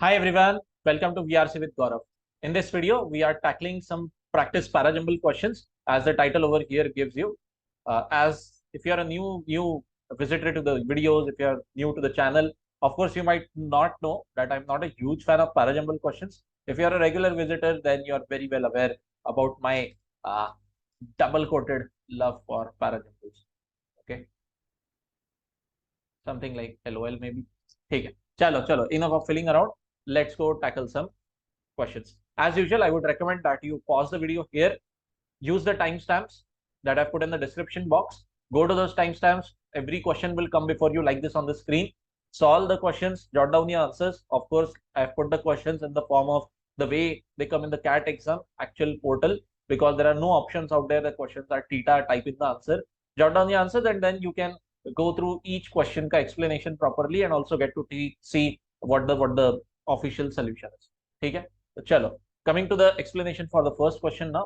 Hi everyone, welcome to VRC with Gaurav. In this video, we are tackling some practice Parajumble questions as the title over here gives you. As if you are a new visitor to the videos, if you are new to the channel, of course you might not know that I'm not a huge fan of Parajumble questions. If you are a regular visitor, then you are very well aware about my double-coated love for Parajumbles. Okay, something like LOL maybe. ठीक है, चलो enough of filling around. Let's go tackle some questions. As usual, I would recommend that you pause the video here, use the timestamps that I've put in the description box, go to those timestamps. Every question will come before you like this on the screen. Solve the questions, jot down the answers. Of course, I've put the questions in the form of the way they come in the CAT exam actual portal, because there are no options out there. The questions are theta, type in the answer, jot down the answers, and then you can go through each question ka explanation properly and also get to see what the official solution is. ठीक है, तो चलो, coming to the explanation for the first question now.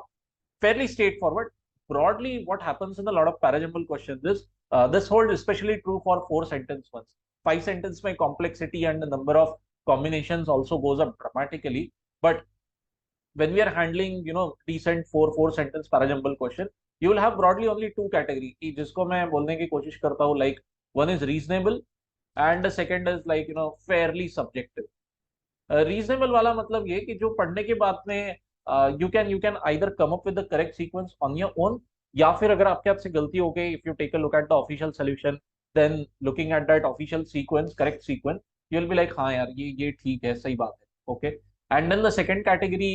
Fairly straightforward. Broadly, what happens in a lot of Parajumble questions is this holds especially true for 4-sentence ones. 5-sentence my complexity and the number of combinations also goes up dramatically. But when we are handling, decent 4-sentence Parajumble question, you will have broadly only two category. जिसको मैं बोलने की कोशिश करता हूँ, like one is reasonable and the second is like fairly subjective. Reasonable वाला मतलब ये कि जो पढ़ने के बाद में you can either come up with the correct sequence on your own, या फिर अगर आपके हाथ से गलती हो गई, if you take a look at the official solution, then looking at that official sequence, correct sequence, you will be like हाँ यार ये ठीक है, सही बात है, okay. And then the second category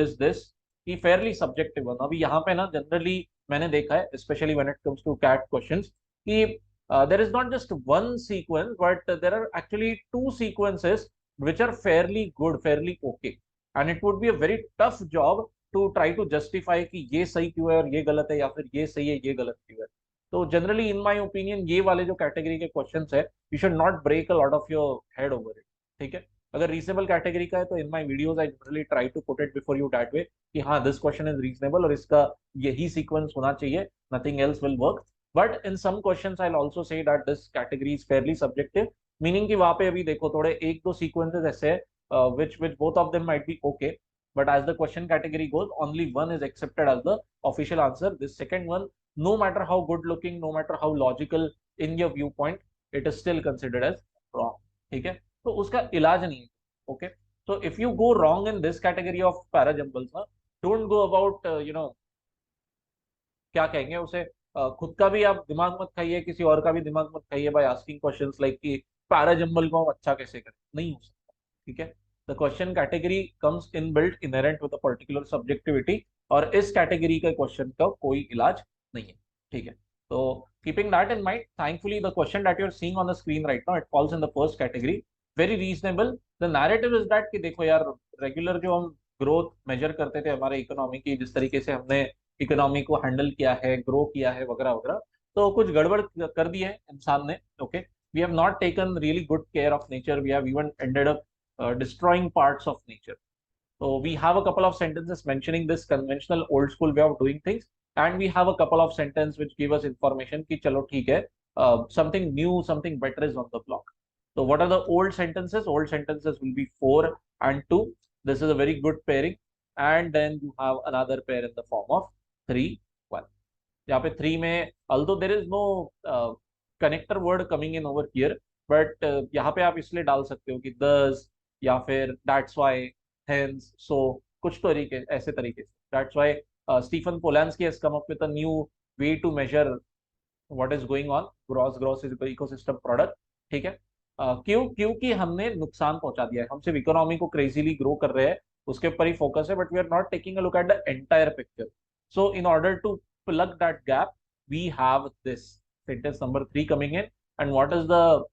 is this कि फेयरली सब्जेक्टिव वन. अभी यहाँ पे ना जनरली मैंने देखा है, specially when it comes to CAT questions, कि there is not just one sequence, but there are actually two sequences which are fairly good, fairly okay, and it would be a very tough job to try to justify कि ये सही क्यों है और ये गलत है, या फिर ये सही है ये गलत क्यों है. तो जनरली इन माय ओपिनियन ये वाले जो कैटेगरी के क्वेश्चंस है, you should not break a lot of your head over it. ठीक है, अगर रीजनेबल कैटेगरी का है तो in my videos I generally try to put it before you that way कि हाँ दिस क्वेश्चन इज रीजनेबल और इसका यही सीक्वेंस होना चाहिए, nothing else will work. But in some questions I will also say that this category is fairly subjective, meaning कि वहां पे अभी देखो थोड़े एक दो सीक्वेंसेस ऐसे हैं which both of them might be okay, but as the question category goes, only one is accepted as the official answer. This second one, no matter how good looking, no matter how logical in your viewpoint, it is still considered as wrong. ठीक है, तो उसका इलाज नहीं है. Okay, so if you go wrong in this category of parajumbles ना, don't go about क्या कहेंगे उसे, खुद का भी आप दिमाग मत खाइए, किसी और का भी दिमाग मत खाइए बाय आस्किंग क्वेश्चंस लाइक कि पैराजंबल को हम अच्छा कैसे करें. नहीं हो सकता. ठीक है, the question category comes in built inherent with a particular subjectivity, और इस कैटेगरी के क्वेश्चन का कोई इलाज नहीं है. ठीक है, तो keeping that in mind, thankfully the question that you are seeing on the screen right now, it falls in the first category, very reasonable. The narrative is that कि देखो यार, रेगुलर जो हम ग्रोथ मेजर करते थे हमारे economy की, जिस तरीके से हमने इकोनॉमी को हैंडल किया है, ग्रो किया है वगैरह वगैरह, तो कुछ गड़बड़ कर दी है इंसान ने. Okay, we have not taken really good care of nature, we have even ended up destroying parts of nature. So we have a couple of sentences mentioning this conventional old school way of doing things, and we have a couple of sentences which give us information कि चलो ठीक है, something new, something better is on the block. So what are the old sentences? Old sentences will be 4 and 2. This is a very good pairing. And then you have another pair in the form of 3, 1. यहाँ पे 3 में although there is no connector word coming in over here, but यहाँ पे आप इसलिए डाल सकते हो कि thus या फिर that's why, hence, so, कुछ तरीके ऐसे तरीके से. That's why Stephen Polanski has come up with a new way to measure what is going on. Gross is ecosystem product. ठीक है, क्योंकि हमने नुकसान पहुंचा दिया है, हम सिर्फ इकोनॉमी को क्रेजीली ग्रो कर रहे हैं, उसके ऊपर ही फोकस है, but we are not taking a look at the entire picture. So in order to plug that gap, we have this sentence number 3 coming in. And what is the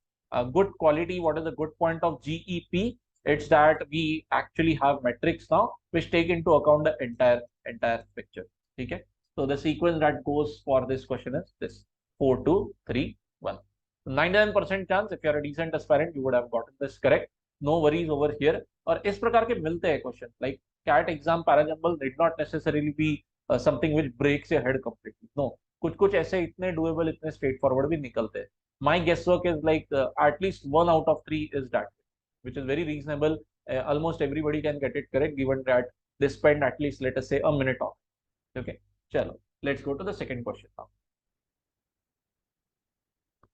good quality, what is the good point of GEP? It's that we actually have metrics now which take into account the entire picture. Okay, so the sequence that goes for this question is this: 4, 2, 3, 1. 99% chance if you're a decent aspirant you would have gotten this correct. No worries over here. और इस प्रकार के मिलते हैं question, like CAT exam para jumble did not necessarily be something which breaks your head completely. No, कुछ ऐसे इतने doable, इतने straightforward भी निकलते हैं. My guesswork is like at least 1 out of 3 is that, which is very reasonable. almost everybody can get it correct given that they spend at least, let us say, a minute on it. Okay, chalo, let's go to the second question now.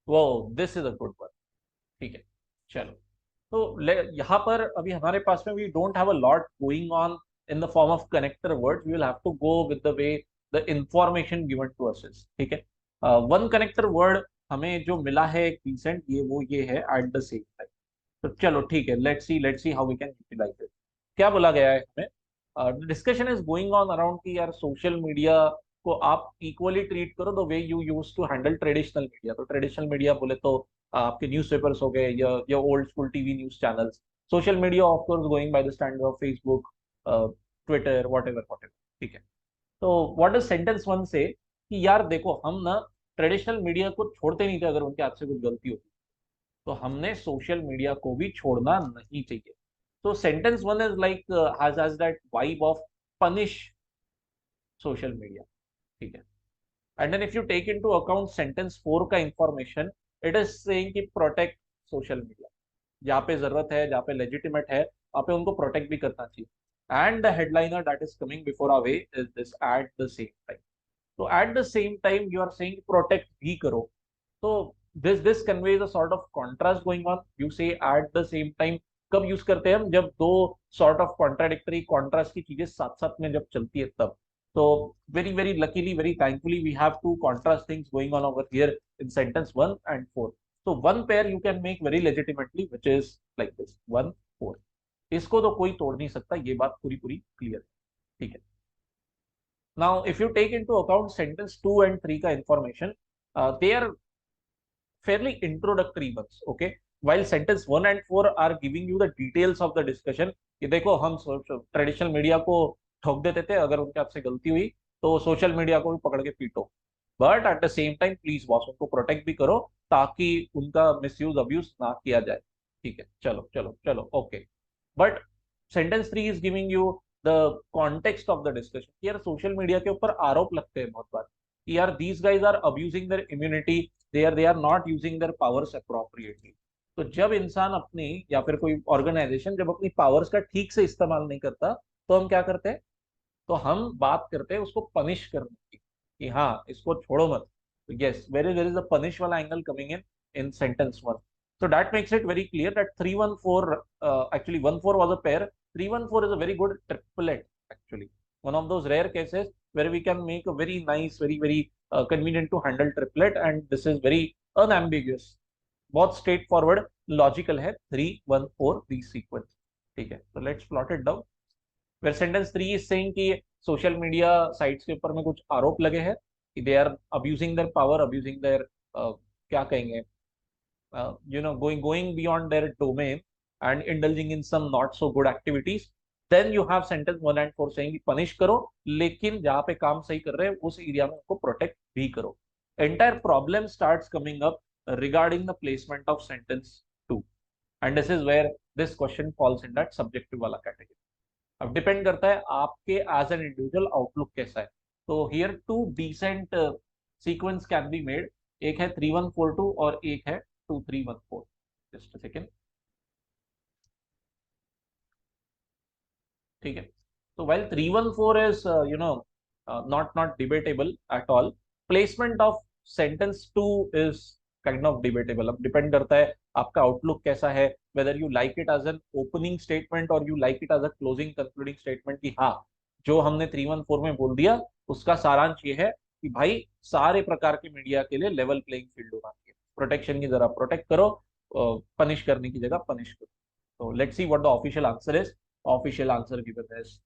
Whoa, this is a good one. ठीक है, चलो। तो यहाँ पर अभी हमारे पास में we don't have a lot going on in the form of connector words, we will have to go with the way the information given to us is, ठीक है। वन कनेक्टर वर्ड हमें जो मिला है एक रिसेंट, ये है eight the same time. तो चलो ठीक है, let's see how we can utilise it. क्या बोला गया है हमें, discussion is going on around कि यार सोशल मीडिया को आप इक्वली ट्रीट करो the way you use to handle traditional media. तो ट्रेडिशनल मीडिया बोले तो आपके न्यूज़पेपर्स हो गए या old school TV news channels. Social media of course going by the standard of Facebook, Twitter, whatever, ठीक है। तो व्हाट इज सेंटेंस वन से कि यार देखो, हम ना ट्रेडिशनल मीडिया को छोड़ते नहीं थे अगर उनके हाथ से कुछ गलती होती, तो हमने सोशल मीडिया को भी छोड़ना नहीं चाहिए। तो sentence one is like has that vibe of punish social media, ठीक है। And then if you take into account sentence four का इंफॉर्मेशन, इट इज सेइंग कि प्रोटेक्ट सोशल मीडिया। जहाँ पे जरूरत है, जहाँ पे लेजिटिमेट है, वहाँ पे उनको प्रोटेक्ट भी करना चाहिए। And the headliner that is coming before our way is this at the same time. तो at the same time you are saying protect भी करो। तो this conveys a sort of contrast going on. You say at the same time कब use करते हैं हम, जब दो सॉर्ट ऑफ कॉन्ट्राडिक्टरी कॉन्ट्रास्ट की चीजें साथ साथ में जब चलती है तब। तो very very luckily, very thankfully, we have two contrast things going on over here in sentence 1 and 4. So one pair you can make very legitimately, which is like this 1 4। इसको तो कोई तोड़ नहीं सकता, ये बात पूरी पूरी क्लियर है, ठीक है। Now if you take into account sentence 2 and 3 का information, they are fairly introductory ones, okay, while sentence 1 and 4 are giving you the details of the discussion कि देखो हम ट्रेडिशनल मीडिया को ठोक देते थे, अगर उनके आपसे गलती हुई तो सोशल मीडिया को भी पकड़ के पीटो, but at the same time please boss उनको प्रोटेक्ट भी करो ताकि उनका मिसयूज अब्यूज ना किया जाए, ठीक है। चलो चलो चलो, okay. But sentence 3 is giving you the context of the discussion. यार सोशल मीडिया के ऊपर आरोप लगते हैं बहुत बार कि यार these guys are abusing their immunity, they are not using their powers appropriately. तो जब इंसान अपनी या फिर कोई ऑर्गेनाइजेशन जब अपनी पावर्स का ठीक से इस्तेमाल नहीं करता, तो हम क्या करते हैं, तो हम बात करते हैं उसको पनिश करने की कि हाँ इसको छोड़ो मत। तो yes, where is the punish वाला angle coming in sentence one. So that makes it very clear that 314, actually 14 was a pair. 314 is a very good triplet, actually. One of those rare cases where we can make a very nice, very convenient to handle triplet, and this is very unambiguous. बहुत straightforward logical है 314 the sequence, ठीक है। तो let's plot it down. Where sentence 3 is saying कि social media sites के ऊपर में कुछ आरोप लगे हैं कि they are abusing their power, abusing their क्या कहेंगे, going beyond their domain and indulging in some not so good activities. Then you have sentence 1 and 4 saying punish करो, लेकिन जहाँ पे काम सही कर रहे हैं उस एरिया में उनको प्रोटेक्ट भी करो। Entire problem starts coming up regarding the placement of sentence 2, and this is where this question falls in that subjective वाला category. अब डिपेंड करता है आपके एज एन इंडिविजुअल आउटलुक कैसा है। तो here two decent sequence can be made, एक है 3142 और एक है 2314। जस्ट अ सेकेंड, ठीक है। तो while 314 is not debatable at all, placement of sentence 2 is kind of debatable। अब डिपेंड करता है आपका आउटलुक कैसा है, whether you like it as an opening statement or you like it as a closing concluding statement कि हाँ जो हमने 314 में बोल दिया उसका सारांश ये है कि भाई सारे प्रकार के मीडिया के लिए लेवल प्लेइंग फील्ड होना चाहिए, प्रोटेक्शन की जगह प्रोटेक्ट करो, पनिश करने की जगह पनिश करो। तो let's see what the official answer is. Official answer given is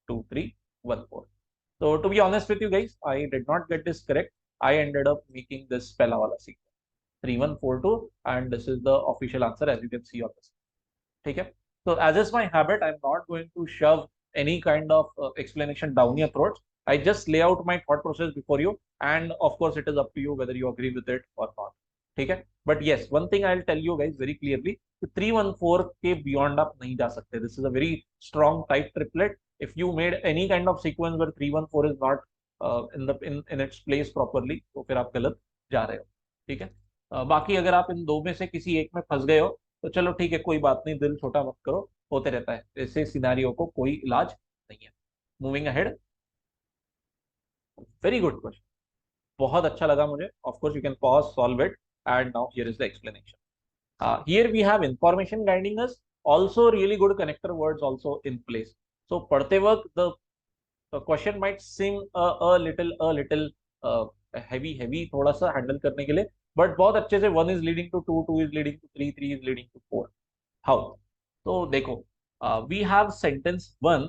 2314। So to be honest with you guys, I did not get this correct. I ended up making this pehla wala sequence 3142, and this is the official answer as you can see on this. ठीक है। So as is my habit, I'm not going to shove any kind of explanation down your throats. I just lay out my thought process before you, and of course it is up to you whether you agree with it or not. ठीक है। But yes, one thing I'll tell you guys very clearly, 314 के beyond आप नहीं जा सकते। This is a very strong tight triplet. If you made any kind of sequence where 314 is not in its place properly, तो फिर आप गलत जा रहे हो, ठीक है। बाकी अगर आप इन दो में से किसी एक में फंस गए हो तो चलो ठीक है, कोई बात नहीं, दिल छोटा मत करो, होते रहता है, ऐसे सिनारियो को कोई इलाज नहीं है। Moving ahead, very good question, बहुत अच्छा लगा मुझे। Of course you can pause, solve it, and now here is the explanation. Here we have information guiding us, also really good connector words also in place. So पढ़ते वक्त the question might seem a little uh, heavy थोड़ा सा handle करने के लिए, but बहुत अच्छे से 1 is leading to 2, 2 is leading to 3, 3 is leading to 4. How? तो देखो, we have sentence 1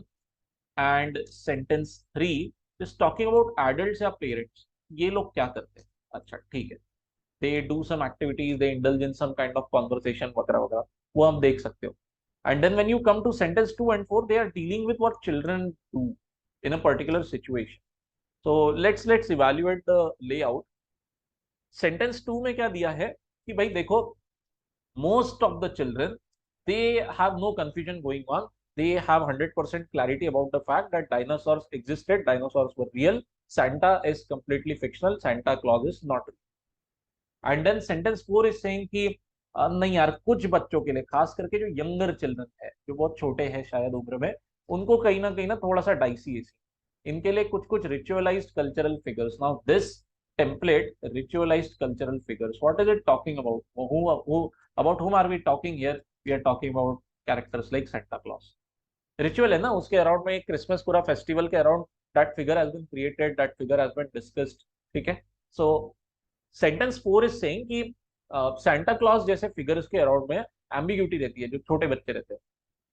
and sentence 3 is talking about adults या parents. ये लोग क्या करते हैं? अच्छा ठीक है, they do some activities, they indulge in some kind of conversation वगैरह वगैरह, वो हम देख सकते हो. And then when you come to sentence 2 and 4, they are dealing with what children do in a particular situation. So let's evaluate the layout. Sentence 2 में क्या दिया है कि भाई देखो, most of the children, they have no confusion going on, they have 100% clarity about the fact that dinosaurs existed, dinosaurs were real, Santa is completely fictional, Santa Claus is not real. And then sentence 4 is saying कि नहीं यार, कुछ बच्चों के लिए, खास करके जो यंगर चिल्ड्रन है, जो बहुत छोटे हैं शायद उम्र में, उनको कहीं ना थोड़ा सा डाइसी है, इनके लिए कुछ कुछ ritualised cultural figures. Now this template, ritualised cultural figures, what is it talking about? About whom are we talking here? We are talking about characters like Santa Claus. Ritual है ना, उसके अराउंड में एक क्रिसमस पूरा festival के around that figure has been created, that figure has been discussed. ठीक है, so sentence 4 is saying कि सेंटा क्लॉज जैसे फिगर्स के अराउंड में एम्बिग्यूटी रहती है, जो छोटे बच्चे रहते हैं.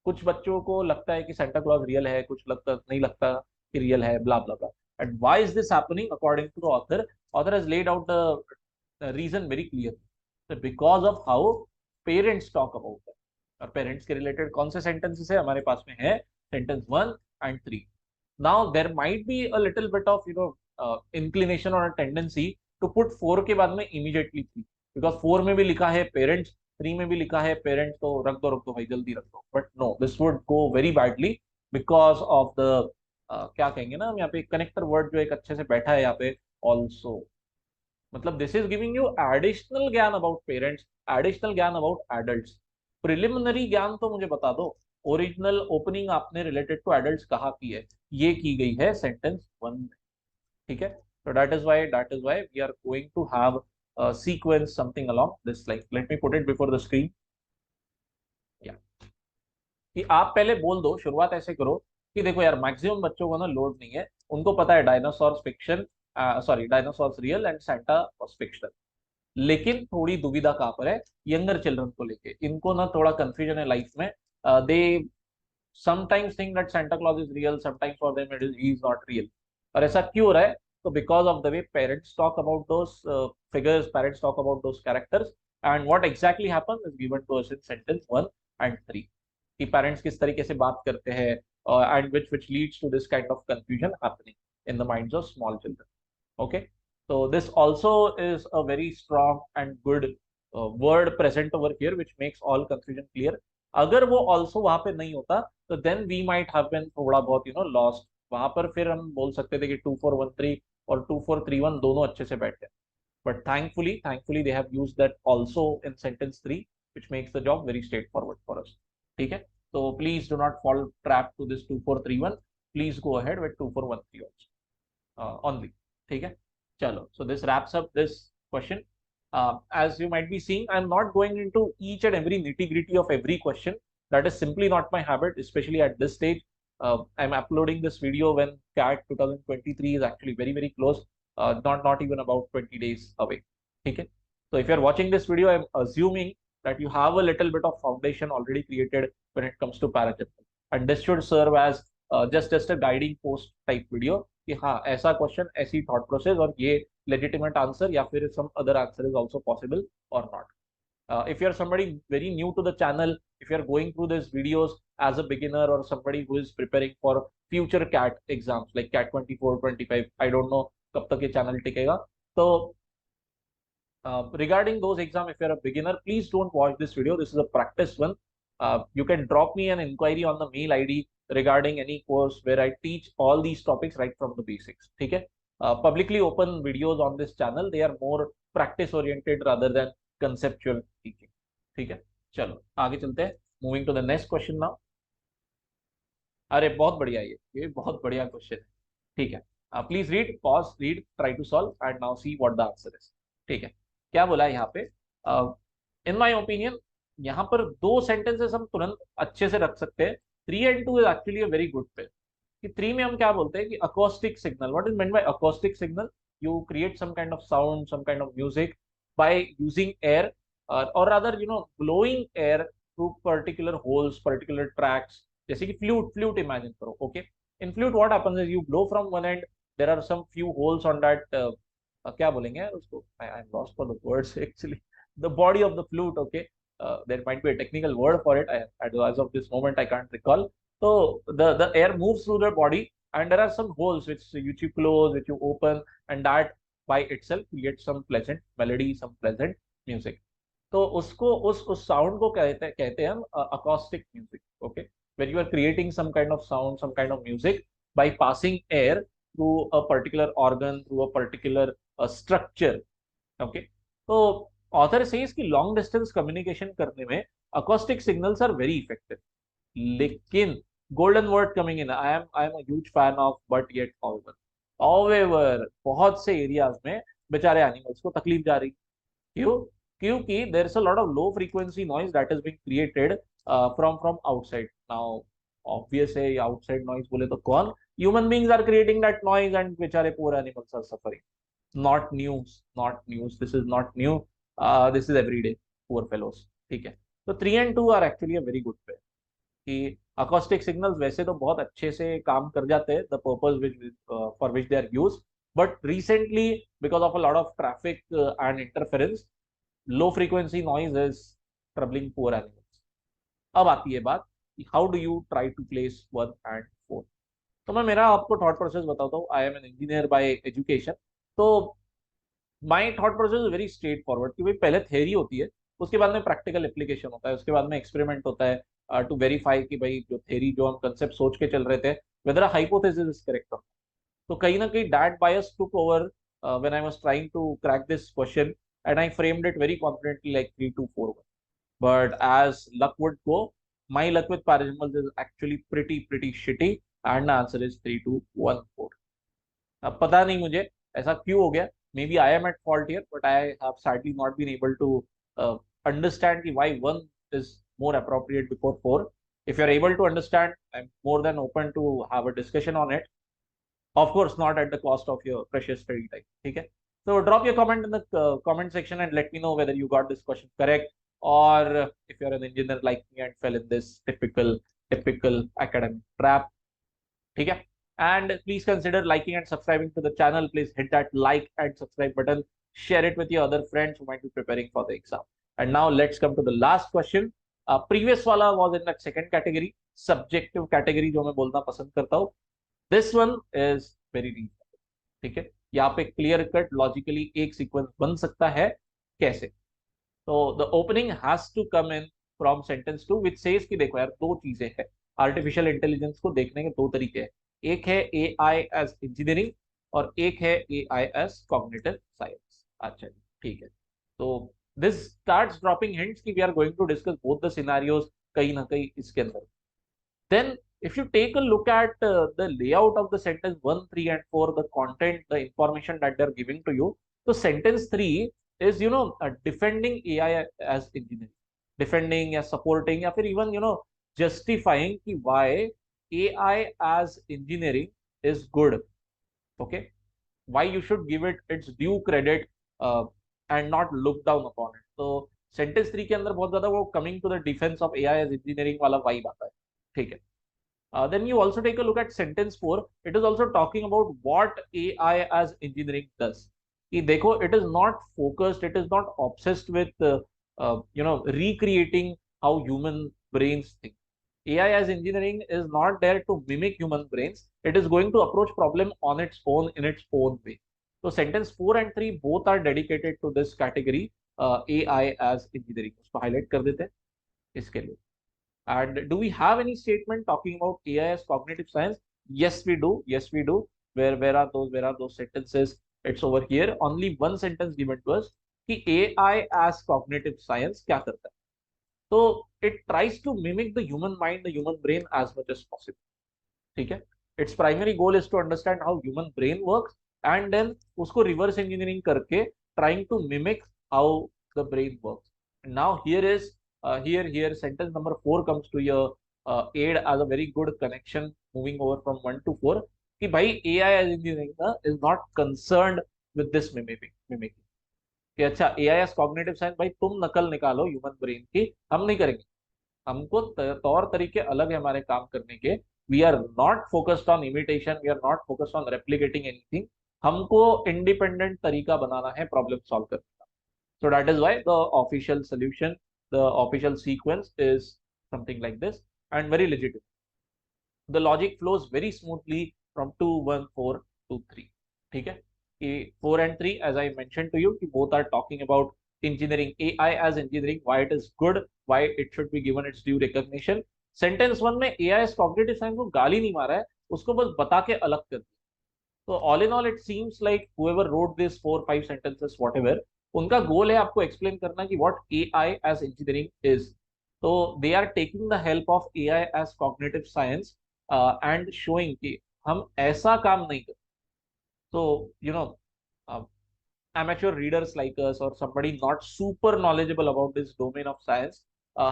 कुछ बच्चों को लगता है कि सेंटा क्लॉज रियल है, कुछ लगता नहीं लगता कि रियल है, blah blah blah. And why is this happening? According to the author has laid out the reason very clear, because of how parents talk about that. और पेरेंट्स के related कौन से सेंटेंसेस है हमारे पास में? है sentence 1 and 3. Now there might be a little bit of inclination or a tendency to put 4 के बाद में immediately 3, because 4 में भी लिखा है पेरेंट्स, 3 में भी लिखा है पेरेंट्स, तो रख दो भाई, जल्दी रख दो. But no, this would go very badly because of the क्या कहेंगे ना हम यहाँ पे, कनेक्टर वर्ड जो एक अच्छे से बैठा है यहाँ पे, ऑल्सो. मतलब this is giving you additional ज्ञान अबाउट पेरेंट्स, एडिशनल ज्ञान अबाउट एडल्ट्स. प्रिलिमिनरी ज्ञान तो मुझे बता दो, ओरिजिनल ओपनिंग आपने रिलेटेड टू एडल्ट्स कहाँ की है? ये की गई है सेंटेंस 1 में. ठीक है, so that is why we are going to have a sequence something along this line. Let me put it before the screen. Yeah, कि आप पहले बोल दो, शुरुआत ऐसे करो कि देखो यार, मैक्सिमम बच्चों को ना लोड नहीं है, उनको पता है dinosaurs fiction, sorry dinosaurs real and Santa was fictional. लेकिन थोड़ी दुविधा कहाँ पर है? यंगर चिल्ड्रन को लेके इनको ना थोड़ा कंफ्यूजन है लाइफ में. दे sometimes think that Santa Claus is real, sometimes for them he is not real. और ऐसा क्यों हो रहा है? तो because of the way parents talk about those figures, parents talk about those characters, and what exactly happens is given to us in sentence 1 and 3. कि parents किस तरीके से बात करते हैं, and which leads to this kind of confusion happening in the minds of small children. Okay, so this also is a very strong and good word present over here, which makes all confusion clear. अगर वो also वहां पे नहीं होता तो then we might have been थोड़ा बहुत lost. वहां पर फिर हम बोल सकते थे कि 2413 और 2431 दोनों अच्छे से बैठ गए. But thankfully they have used that also in sentence 3, which makes the job very straight forward for us. ठीक है, तो please do not fall trap to this 2431, please go ahead with 2413 also only. ठीक है, चलो, so this wraps up this question. As you might be seeing, I'm not going into each and every nitty-gritty of every question. That is simply not my habit, especially at this stage. I'm uploading this video when CAT 2023 is actually very close, not even about 20 days away. Okay, so if you're watching this video, I'm assuming that you have a little bit of foundation already created when it comes to Parajumble, and this should serve as just a guiding post type video कि हाँ, ऐसा question, ऐसी thought process, और ये legitimate answer या फिर some other answer is also possible or not. If you're somebody very new to the channel, if you're going through these videos as a beginner or somebody who is preparing for future CAT exams like CAT 24, 25, I don't know कब तक ये channel टिकेगा. So regarding those exams, if you're a beginner, please don't watch this video. This is a practice one. You can drop me an inquiry on the mail ID regarding any course where I teach all these topics right from the basics. ठीक है, publicly open videos on this channel, they are more practice oriented rather than conceptual teaching. ठीक है, चलो आगे चलते हैं. Moving to the next question now. अरे बहुत बढ़िया, ये बहुत बढ़िया क्वेश्चन है। ठीक है, please read, pause, read, try to solve and now see what the answer is. ठीक है, क्या बोला है यहाँ पे? इन माय ओपिनियन यहाँ पर दो सेंटेंसेस हम तुरंत अच्छे से रख सकते हैं। 3 and 2 is actually a very good pair. कि 3 में हम क्या बोलते हैं कि acoustic signal, what is meant by acoustic signal? You create some kind of sound, some kind of music by using air, और rather blowing air through particular holes, particular tracks. जैसे कि फ्लूट, फ्लूट इमेजिन करो। Okay, in flute what happens is you blow from one end, there are some few holes on that, क्या बोलेंगे यार उसको, I am lost for the words actually, the body of the flute. Okay, there might be a technical word for it. As of this moment I can't recall. So the air moves through the body, and there are some holes which you close, which you open, and that by itself creates some pleasant melody, some pleasant music. तो उसको उस sound को कहते हैं हम acoustic music. Okay, when you are creating some kind of sound, some kind of music by passing air through a particular organ, through a particular structure। Okay, तो author says कि long distance communication करने में acoustic signals are very effective. लेकिन golden word coming in, I am a huge fan of but yet however, however बहुत से areas में बेचारे animals को तकलीफ जा रही। क्यों? क्योंकि there is a lot of low frequency noise that is being created from outside. Now obvious है, आउटसाइड नॉइज बोले तो कौन? Human beings are creating that noise and बेचारे poor animals are suffering. not news, not news, this is not new, this is everyday, poor fellows। ठीक है, तो 3 and 2 are actually a very good pair। कि acoustic signals वैसे तो बहुत अच्छे से काम कर जाते हैं, the purpose which for which they are used, but recently because of a lot of traffic and interference, low frequency noise is troubling poor animals। अब आती है बात कि how do you try to place 1 and 4। तो मैं मेरा आपको thought process बताता हूँ। I am an engineer by education. तो my thought process is very straight forward कि भाई पहले थ्योरी होती है, उसके बाद में प्रैक्टिकल एप्लीकेशन होता है, उसके बाद में एक्सपेरिमेंट होता है टू वेरीफाई कि भाई जो थ्योरी, जो हम कंसेप्ट सोच के चल रहे थे, वेदर हाइपोथेसिस इज करेक्ट। तो कहीं ना कहीं that bias took over when I was trying to crack this question, and I framed it very confidently like 3 to 4। But as luck would go, my luck with Parajumbles is actually pretty shitty, and the answer is 3 to 1 4। अब पता नहीं मुझे ऐसा क्यों हो गया, maybe I am at fault here, but I have sadly not been able to understand कि why 1 is more appropriate before 4। If you're able to understand, I'm more than open to have a discussion on it, of course not at the cost of your precious study time। ठीक है, so drop your comment in the comment section and let me know whether you got this question correct, or if you're an engineer like me and fell in this typical academic trap। ठीक है, and please consider liking and subscribing to the channel। Please hit that like and subscribe button, share it with your other friends who might be preparing for the exam। And now let's come to the last question। Previous वाला was in that second category, subjective category, जो मैं बोलना पसंद करता हूँ। This one is very reasonable. ठीक है, यहाँ पे क्लियर कट लॉजिकली एक सीक्वेंस बन सकता है। कैसे? तो the opening has to come in from sentence 2 which says कि देखो यार, दो चीजें हैं। आर्टिफिशियल इंटेलिजेंस को देखने के दो तरीके हैं, एक है ए आई एज इंजीनियरिंग और एक है AI as cognitive science. अच्छा जी, ठीक है। तो दिस स्टार्ट्स ड्रॉपिंग हिंट्स कि we are going to discuss both the scenarios कहीं ना कहीं इसके अंदर। Then, if you take a look at the layout of the sentence 1, 3, and 4, the content, the information that they're giving to you, so sentence 3 is, defending AI as engineering, defending या supporting या फिर even, justifying कि why AI as engineering is good. Okay, why you should give it its due credit and not look down upon it। तो sentence 3 के अंदर बहुत ज्यादा वो coming to the defense of AI as engineering वाला vibe आता है। ठीक है, then you also take a look at sentence 4। It is also talking about what AI as engineering does। कि देखो, it is not focused, it is not obsessed with recreating how human brains think। AI as engineering is not there to mimic human brains, it is going to approach problem on its own, in its own way। So sentence 4 and 3 both are dedicated to this category, AI as engineering। उसको highlight कर देते हैं इसके लिए। And do we have any statement talking about AI as cognitive science? Yes, we do. Yes, we do. Where are those? Where are those sentences? It's over here. Only one sentence given to us कि AI as cognitive science क्या करता है? So it tries to mimic the human mind, the human brain as much as possible। ठीक है. Its primary goal is to understand how human brain works and then उसको reverse engineering करके trying to mimic how the brain works. Now here is here sentence number 4 comes to your aid as a very good connection moving over from 1 to 4 कि भाई AI as engineering is not concerned with this mimicking कि अच्छा AI as cognitive science भाई तुम नकल निकालो human brain की, हम नहीं करेंगे. हमको तौर तरीके अलग है हमारे काम करने के. We are not focused on imitation, we are not focused on replicating anything. हमको इंडिपेंडेंट तरीका बनाना है प्रॉब्लम सॉल्व करने का. So that is why the official solution, the official sequence is something like this and very legitimate. The logic flows very smoothly from 2, 1, 4 to 3. ठीक है. कि 4 and 3, as I mentioned to you, कि both are talking about engineering, AI as engineering, why it is good, why it should be given its due recognition. Sentence 1 में AI as cognitive science को गाली नहीं मारा है, उसको बस बता के अलग कर दिया. So all in all, it seems like whoever wrote this 4, 5 sentences, whatever, उनका गोल है आपको एक्सप्लेन करना कि what AI as engineering is. So they are taking the help of AI as cognitive science and showing कि हम ऐसा काम नहीं करते. So uh, amateur readers like us or somebody not super knowledgeable about this domain of science,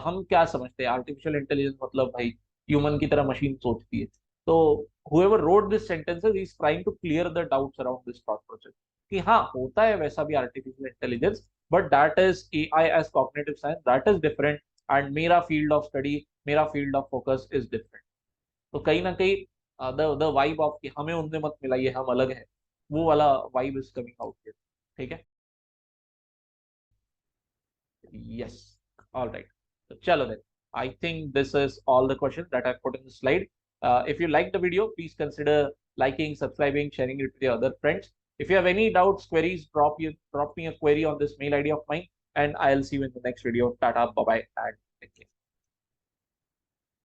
हम क्या समझते हैं आर्टिफिशियल इंटेलिजेंस मतलब भाई ह्यूमन की तरह मशीन सोचती है. तो whoever wrote this sentences is trying to clear the doubts around this thought process कि हाँ होता है वैसा भी artificial intelligence, but that is AI as cognitive science, that is different. And मेरा फील्ड ऑफ स्टडी, मेरा field of focus is different. तो कहीं ना कहीं द वाइब ऑफ कि हमें उनने मत मिलाइए हम अलग हैं, वो वाला vibe is coming out here. ठीक है. Yes. All right. So, chalo then. I think this is all the questions that I've put in the slide. If you like the video, please consider liking, subscribing, sharing it with your other friends. If you have any doubts, queries, drop me a query on this mail ID of mine, and I'll see you in the next video. Tata, bye bye, and take care.